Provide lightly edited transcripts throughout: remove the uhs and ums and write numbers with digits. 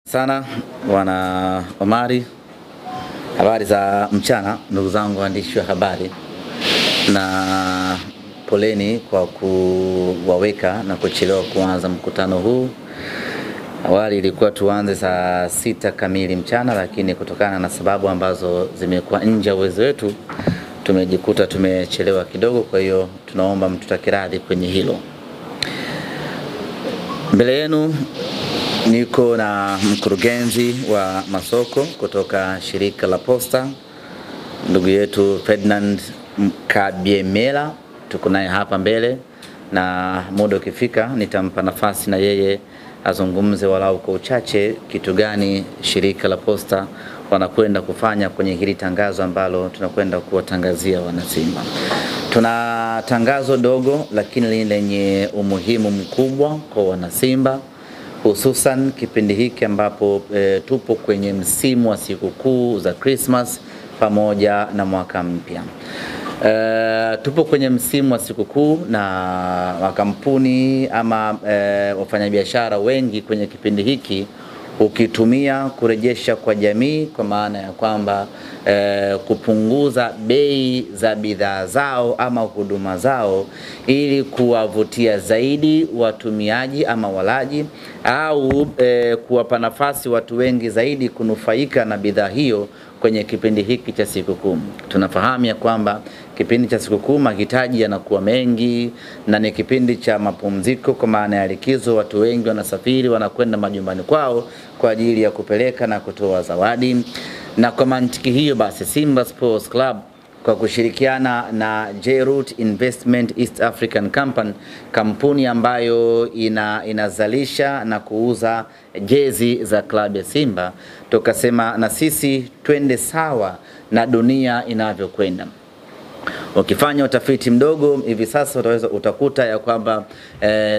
Sana wana Omari, habari za mchana ndugu zangu waandishi wa habari, na poleni kwa kuwaweka na kuchelewa kuanza mkutano huu. Awali ilikuwa tuanze saa 6 kamili mchana, lakini kutokana na sababu ambazo zimekuwa nje ya uwezo wetu tumejikuta tumechelewa kidogo. Kwa hiyo tunaomba mtutake radhi kwenye hilo. Mbele yenu niko na mkurugenzi wa masoko kutoka shirika la Posta, ndugu yetu Ferdinand Kabyemela. Tuko naye hapa mbele, na muda ukifika nitampa nafasi na yeye azungumze walau kwa uchache kitu gani shirika la Posta wanakwenda kufanya kwenye hili tangazo ambalo tunakwenda kuwatangazia wanasimba. Tuna tangazo dogo lakini lenye umuhimu mkubwa kwa wanasimba, hususan kipindi hiki ambapo tupo kwenye msimu wa sikukuu za Christmas pamoja na mwaka mpya. Tupo kwenye msimu wa sikukuu, na makampuni ama wafanyabiashara wengi kwenye kipindi hiki ukitumia kurejesha kwa jamii, kwa maana ya kwamba kupunguza bei za bidhaa zao ama huduma zao ili kuwavutia zaidi watumiaji ama walaji, au kuwapa nafasi watu wengi zaidi kunufaika na bidhaa hiyo kwenye kipindi hiki cha sikukuu. Tunafahamu ya kwamba kipindi cha sikukuu mahitaji yanakuwa mengi, na ni kipindi cha mapumziko, kwa maana ya likizo. Watu wengi wanasafiri, wanakwenda majumbani kwao kwa ajili ya kupeleka na kutoa zawadi. Na kwa mantiki hiyo basi, Simba Sports Club kwa kushirikiana na J-Root Investment East African Company, kampuni ambayo inazalisha na kuuza jezi za klabu ya Simba, tukasema na sisi twende sawa na dunia inavyokwenda. Ukifanya utafiti mdogo hivi sasa utakuta ya kwamba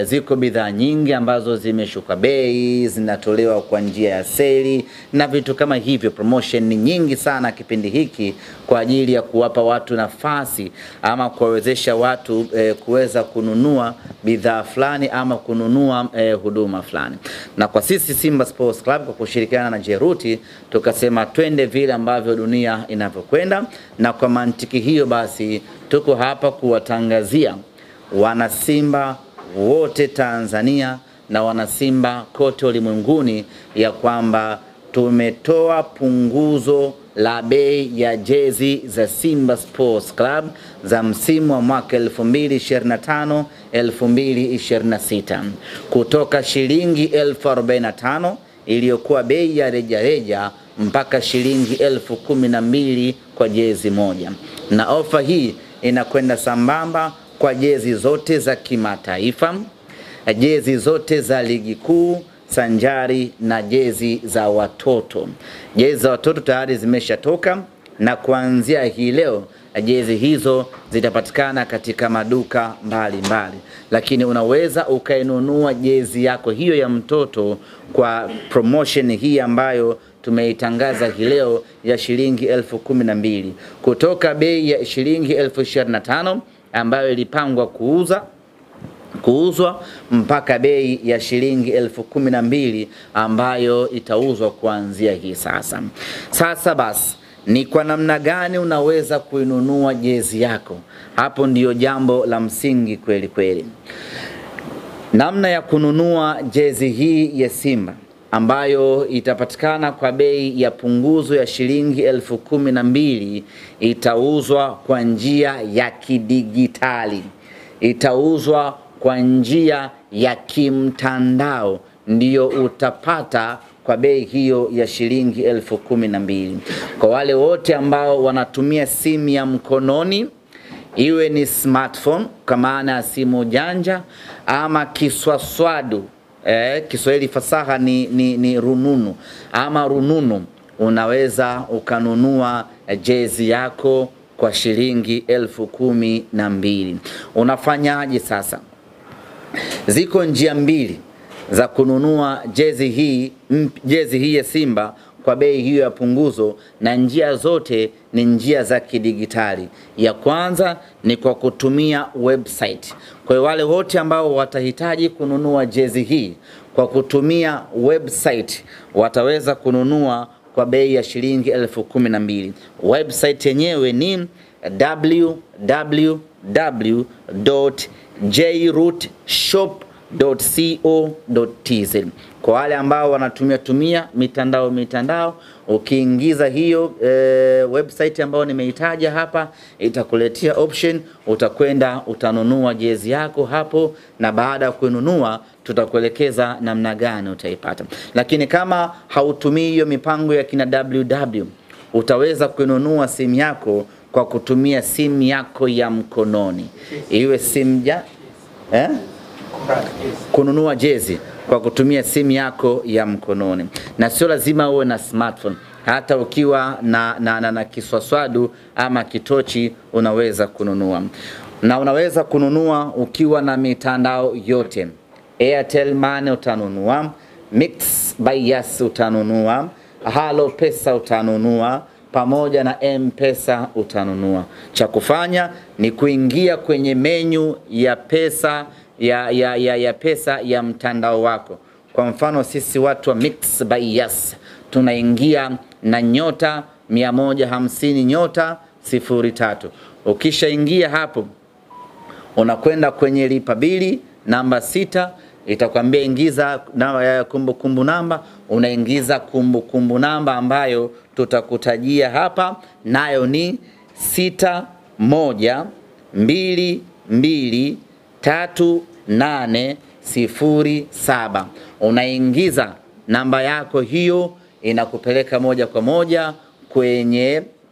ziko bidhaa nyingi ambazo zimeshuka bei, zinatolewa kwa njia ya seli na vitu kama hivyo. Promotion ni nyingi sana kipindi hiki kwa ajili ya kuwapa watu nafasi ama kuwawezesha watu kuweza kununua bidhaa fulani ama kununua huduma fulani. Na kwa sisi Simba Sports Club kwa kushirikiana na J-Root tukasema twende vile ambavyo dunia inavyokwenda, na kwa mantiki hiyo basi tuko hapa kuwatangazia wanasimba wote Tanzania na wanasimba kote ulimwenguni ya kwamba tumetoa punguzo la bei ya jezi za Simba Sports Club za msimu wa mwaka 2025-2026 kutoka shilingi 1045 iliyokuwa bei ya rejareja mpaka shilingi 1012 kwa jezi moja. Na ofa hii inakwenda sambamba kwa jezi zote za kimataifa, jezi zote za ligi kuu, sanjari na jezi za watoto. Jezi za watoto tayari zimeshatoka, na kuanzia hii leo jezi hizo zitapatikana katika maduka mbalimbali, lakini unaweza ukainunua jezi yako hiyo ya mtoto kwa promotion hii ambayo tumeitangaza hii leo ya shilingi 1012 kutoka bei ya shilingi 1025 ambayo ilipangwa kuuzwa mpaka bei ya shilingi 1012 ambayo itauzwa kuanzia hii sasa. Sasa basi, ni kwa namna gani unaweza kuinunua jezi yako? Hapo ndiyo jambo la msingi kweli kweli. Namna ya kununua jezi hii ya Simba ambayo itapatikana kwa bei ya punguzo ya shilingi 1012 itauzwa kwa njia ya kidigitali, itauzwa kwa njia ya kimtandao, ndiyo utapata kwa bei hiyo ya shilingi 1012. Kwa wale wote ambao wanatumia simu ya mkononi, iwe ni smartphone kwa maana ya simu janja ama kiswaswadu, Kiswahili fasaha ni rununu ama rununu, unaweza ukanunua jezi yako kwa shilingi 1012. Unafanyaje sasa? Ziko njia mbili za kununua jezi hii ya Simba kwa bei hiyo ya punguzo, na njia zote ni njia za kidigitali. Ya kwanza ni kwa kutumia website. Kwa wale wote ambao watahitaji kununua jezi hii kwa kutumia website wataweza kununua kwa bei ya shilingi 12,000. Website yenyewe ni www.jrootshop.co.tz. Kwa wale ambao wanatumia mitandao, ukiingiza hiyo website ambayo nimeitaja hapa, itakuletea option, utakwenda utanunua jezi yako hapo, na baada ya kununua tutakuelekeza namna gani utaipata. Lakini kama hautumii hiyo mipango ya kina WW, utaweza kununua simu yako kwa kutumia simu yako ya mkononi. Iwe simu kununua jezi kwa kutumia simu yako ya mkononi, na sio lazima uwe na smartphone. Hata ukiwa na kiswaswadu ama kitochi unaweza kununua, na unaweza kununua ukiwa na mitandao yote. Airtel Money utanunua, Mix by Yas utanunua, Halo Pesa utanunua, pamoja na M-Pesa utanunua. Cha kufanya ni kuingia kwenye menu ya pesa ya pesa ya mtandao wako. Kwa mfano sisi watu wa Mix by Yas tunaingia na *150*03. Ukishaingia hapo unakwenda kwenye lipa bili namba 6, itakwambia ingiza namba ya kumbukumbu namba. Unaingiza kumbukumbu namba ambayo tutakutajia hapa, nayo ni 61223807. Unaingiza namba yako hiyo, inakupeleka moja kwa moja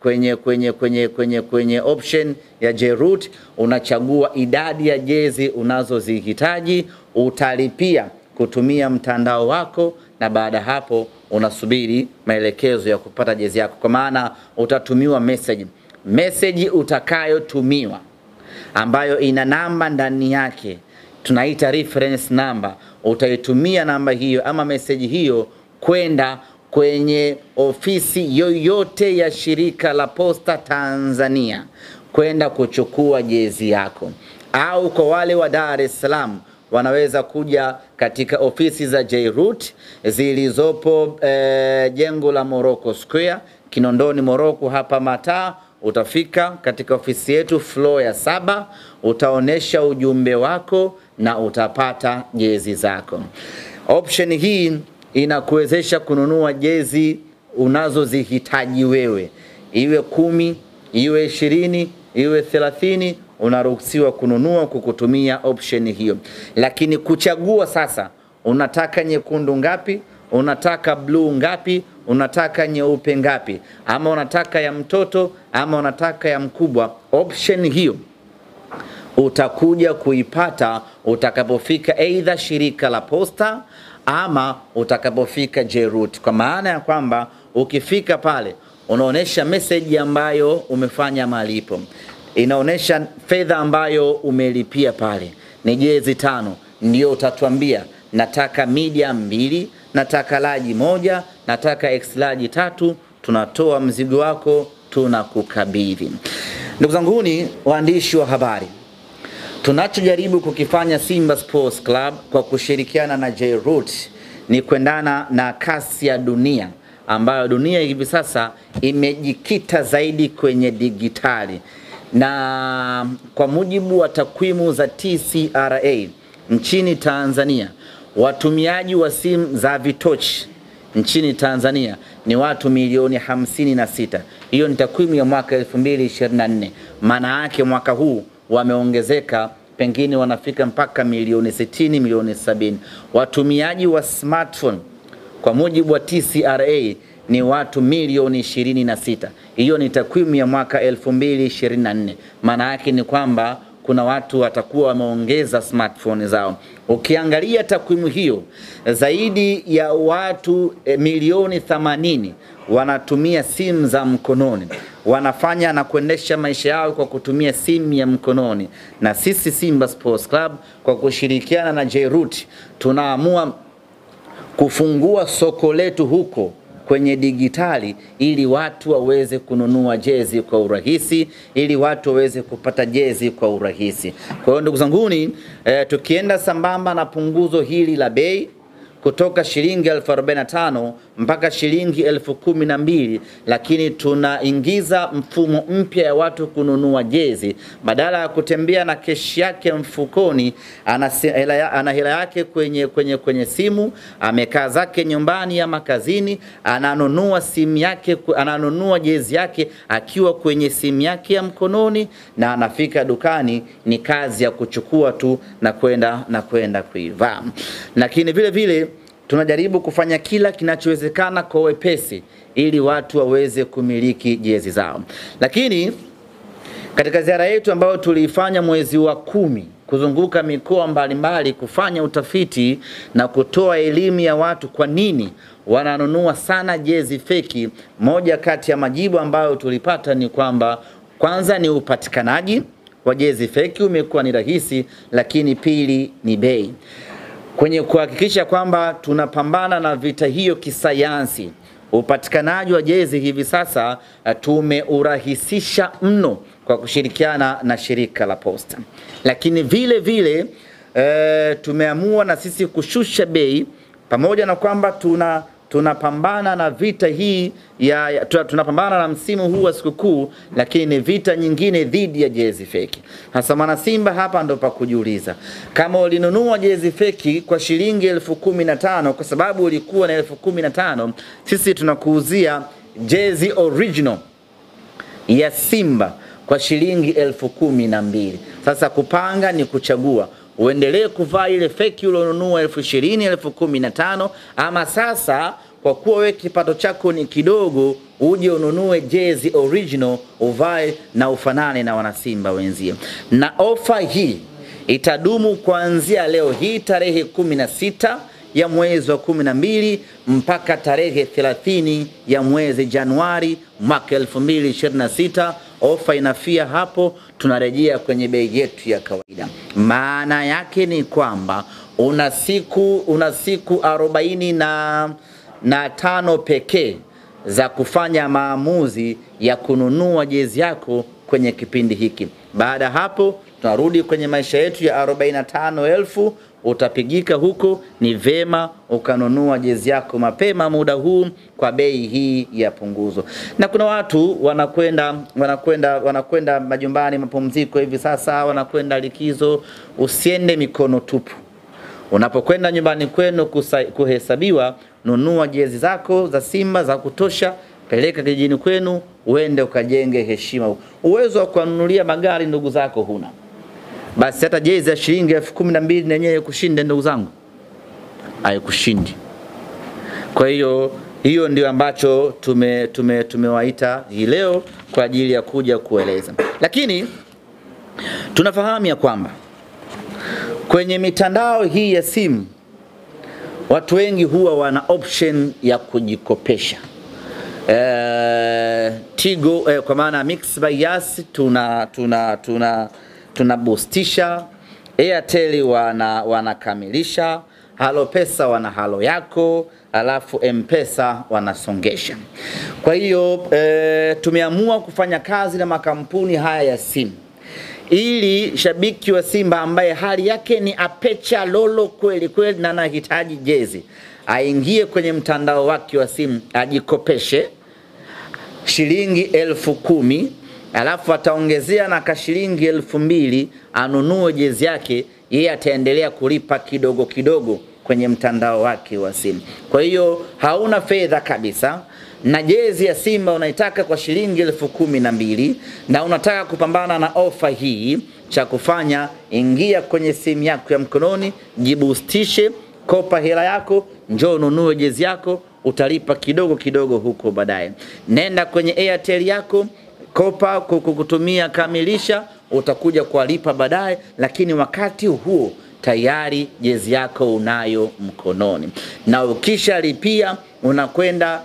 kwenye option ya Jroot. Unachagua idadi ya jezi unazozihitaji, utalipia kutumia mtandao wako, na baada hapo unasubiri maelekezo ya kupata jezi yako. Kwa maana utatumiwa message utakayotumiwa ambayo ina namba ndani yake, tunaita reference number. Utaitumia namba hiyo ama message hiyo kwenda kwenye ofisi yoyote ya shirika la Posta Tanzania kwenda kuchukua jezi yako. Au kwa wale wa Dar es Salaam wanaweza kuja katika ofisi za Jroot zilizopo jengo la Morocco Square, Kinondoni Morocco hapa Mataa. Utafika katika ofisi yetu floor ya 7, utaonesha ujumbe wako na utapata jezi zako. Option hii inakuwezesha kununua jezi unazozihitaji wewe, iwe 10, iwe 20, iwe 30, unaruhusiwa kununua kukutumia option hiyo. Lakini kuchagua sasa, unataka nyekundu ngapi, unataka blue ngapi, unataka nyeupe ngapi, ama unataka ya mtoto ama unataka ya mkubwa, option hiyo utakuja kuipata utakapofika aidha shirika la Posta ama utakapofika Jroot. Kwa maana ya kwamba ukifika pale unaonesha message ambayo umefanya malipo, inaonesha fedha ambayo umelipia pale ni jezi 5, ndio utatuambia nataka medium 2, nataka large 1, nataka X large 3. Tunatoa mzigo wako, tunakukabidhi. Ndugu zangu ni waandishi wa habari, tunachojaribu kukifanya Simba Sports Club kwa kushirikiana na Jroot ni kuendana na kasi ya dunia, ambayo dunia hivi sasa imejikita zaidi kwenye digitali. Na kwa mujibu wa takwimu za TCRA nchini Tanzania, watumiaji wa simu za vitochi nchini Tanzania ni watu milioni 56. Hiyo ni takwimu ya mwaka 2024. Maana yake mwaka huu wameongezeka, pengine wanafika mpaka milioni 60, milioni 70. Watumiaji wa smartphone kwa mujibu wa TCRA ni watu milioni 26. Hiyo ni takwimu ya mwaka 2024. Maana yake ni kwamba kuna watu watakuwa wameongeza smartphone zao. Ukiangalia takwimu hiyo, zaidi ya watu milioni 80 wanatumia simu za mkononi, wanafanya na kuendesha maisha yao kwa kutumia simu ya mkononi. Na sisi Simba Sports Club kwa kushirikiana na Jroot tunaamua kufungua soko letu huko kwenye digitali, ili watu waweze kununua jezi kwa urahisi, ili watu waweze kupata jezi kwa urahisi. Kwa hiyo ndugu zanguni, tukienda sambamba na punguzo hili la bei, kutoka shilingi 45,000 mpaka shilingi 12,000, lakini tunaingiza mfumo mpya ya watu kununua jezi. Badala ya kutembea na keshi yake mfukoni, ana hela yake kwenye simu, amekaa zake nyumbani ama kazini, ananunua simu yake, ananunua jezi yake akiwa kwenye simu yake ya mkononi, na anafika dukani, ni kazi ya kuchukua tu na kwenda kuivaa. Lakini vile vile tunajaribu kufanya kila kinachowezekana kwa wepesi ili watu waweze kumiliki jezi zao. Lakini katika ziara yetu ambayo tuliifanya mwezi wa 10 kuzunguka mikoa mbalimbali kufanya utafiti na kutoa elimu ya watu kwa nini wananunua sana jezi feki, moja kati ya majibu ambayo tulipata ni kwamba kwanza ni upatikanaji wa jezi feki umekuwa ni rahisi, lakini pili ni bei. Kwenye kuhakikisha kwamba tunapambana na vita hiyo kisayansi, upatikanaji wa jezi hivi sasa tumeurahisisha mno kwa kushirikiana na shirika la Posta. Lakini vile vile tumeamua na sisi kushusha bei, pamoja na kwamba tunapambana na vita hii tunapambana na msimu huu wa sikukuu, lakini ni vita nyingine dhidi ya jezi feki. Hasa mwana Simba hapa ndo pa kujiuliza, kama ulinunua jezi feki kwa shilingi 15,000 kwa sababu ulikuwa na 15,000, sisi tunakuuzia jezi original ya Simba kwa shilingi 12,000. Sasa kupanga ni kuchagua, uendelee kuvaa ile feki ulionunua 20,000, 15,000, ama sasa kwa kuwa wewe kipato chako ni kidogo, uje ununue jezi original uvae na ufanane na wanasimba wenzie. Na ofa hii itadumu kuanzia leo hii tarehe 16 ya mwezi wa 12 mpaka tarehe 30 ya mwezi Januari mwaka 2026. Ofa inafia hapo, tunarejea kwenye bei yetu ya kawaida. Maana yake ni kwamba una siku 45 pekee za kufanya maamuzi ya kununua jezi yako kwenye kipindi hiki. Baada hapo tunarudi kwenye maisha yetu ya 45,000. Utapigika huko, ni vema ukanunua jezi yako mapema muda huu kwa bei hii ya punguzo. Na kuna watu wanakwenda majumbani mapumziko hivi sasa, wanakwenda likizo. Usiende mikono tupu. Unapokwenda nyumbani kwenu kuhesabiwa, nunua jezi zako za Simba za kutosha, peleka kijijini kwenu, uende ukajenge heshima. Uwezo wa kununulia magari ndugu zako huna, basi hata jezi ya shilingi 12,000 na yenyewe kushinde ndugu zangu, haikushindi. Kwa hiyo ndio ambacho tumewaita hii leo kwa ajili ya kuja kueleza. Lakini tunafahamu ya kwamba kwenye mitandao hii ya simu watu wengi huwa wana option ya kujikopesha. Tigo kwa maana Mix by Yas tuna boostisha, Airtel wanakamilisha, Halo Pesa wana halo yako, alafu M-Pesa wanasongesha. Kwa hiyo tumeamua kufanya kazi na makampuni haya ya simu ili shabiki wa Simba ambaye hali yake ni apecha lolo kweli kweli na anahitaji jezi, aingie kwenye mtandao wake wa simu, ajikopeshe shilingi 10,000, alafu ataongezea na kashilingi 2,000, anunue jezi yake. Yeye ataendelea kulipa kidogo kidogo kwenye mtandao wake wa simu. Kwa hiyo hauna fedha kabisa, na jezi ya Simba unaitaka kwa shilingi 12,000 na unataka kupambana na ofa hii, cha kufanya ingia kwenye simu yako ya mkononi, jiboostishe, kopa hela yako, njoo ununue jezi yako, utalipa kidogo kidogo huko baadaye. Nenda kwenye Airtel yako, kopa kukutumia kamilisha, utakuja kulipa baadaye, lakini wakati huo tayari jezi yako unayo mkononi. Na ukisha lipia unakwenda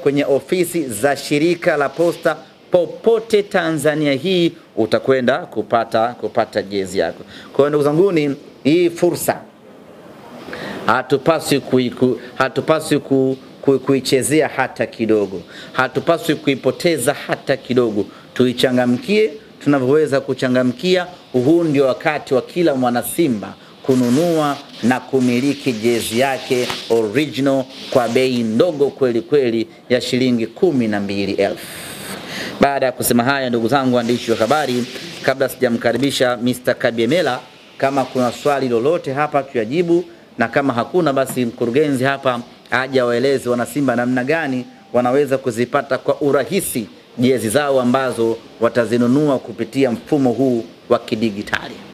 kwenye ofisi za shirika la Posta popote Tanzania hii, utakwenda kupata jezi yako. Kwa hiyo ndugu zanguni, hii fursa hatupaswi kuichezea hata kidogo, hatupaswi kuipoteza hata kidogo. Tuichangamkie tunavyoweza kuchangamkia. Huu ndio wakati wa kila mwana Simba kununua na kumiliki jezi yake original kwa bei ndogo kweli kweli ya shilingi 12,000. Baada ya kusema haya, ndugu zangu waandishi wa habari, kabla sijamkaribisha Mr. Kabyemela, kama kuna swali lolote hapa tuyajibu, na kama hakuna basi mkurugenzi hapa aje waeleze wana Simba namna gani wanaweza kuzipata kwa urahisi jezi zao ambazo watazinunua kupitia mfumo huu wa kidigitali.